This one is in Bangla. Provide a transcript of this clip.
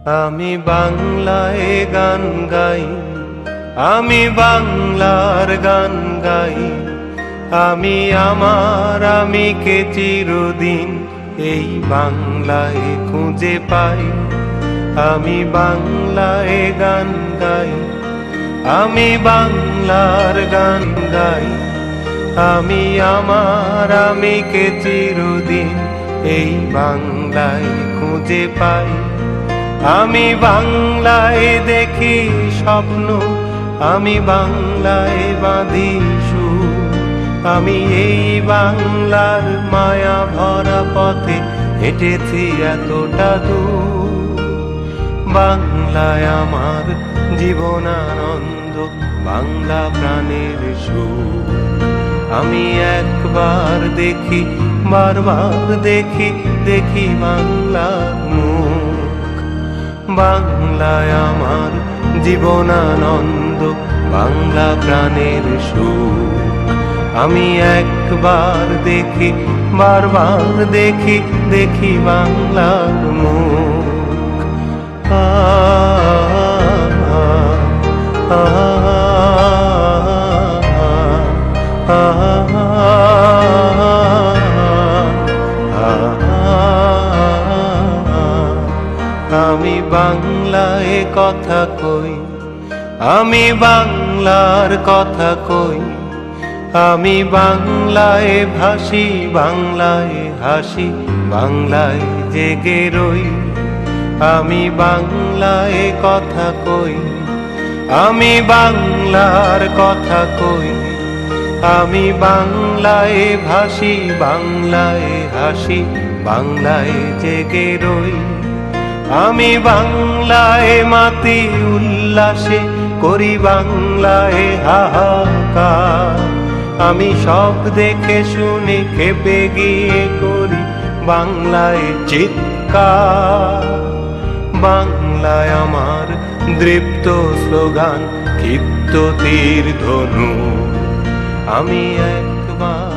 আমি বাংলায় গান গাই, আমি বাংলার গান গাই। আমি আমার আমিকে চিরদিন এই বাংলায় খুঁজে পাই। আমি বাংলায় গান গাই, আমি বাংলার গান গাই। আমি আমার আমিকে চিরদিন এই বাংলায় খুঁজে পাই। আমি বাংলায় দেখি স্বপ্ন, আমি বাংলায় বাঁধি সুর। আমি এই বাংলার মায়া ভরা পথে হেঁটেছি এতটা দূর। বাংলায় আমার জীবনানন্দ, বাংলা প্রাণের সুর। আমি একবার দেখি, বারবার দেখি, দেখি বাংলার মুখ। বাংলায় আমার জীবনানন্দ, বাংলা প্রাণের সুর। আমি একবার দেখি, বারবার দেখি, দেখি বাংলার মুখ। আমি বাংলায় কথা কই, আমি বাংলার কথা কই। আমি বাংলায় ভাসি, বাংলায় হাসি, বাংলায় জেগে রই। আমি বাংলায় কথা কই, আমি বাংলার কথা কই। আমি বাংলায় ভাসি, বাংলায় হাসি, বাংলায় জেগে রই। আমি বাংলায় মাতি উল্লাসে, করি বাংলায় হাহাকার। আমি সব দেখে শুনে খেপে গিয়ে করি বাংলায় চিৎকার। বাংলায় আমার দৃপ্ত স্লোগান, ক্ষিপ্ত তীর ধনু। আমি একবার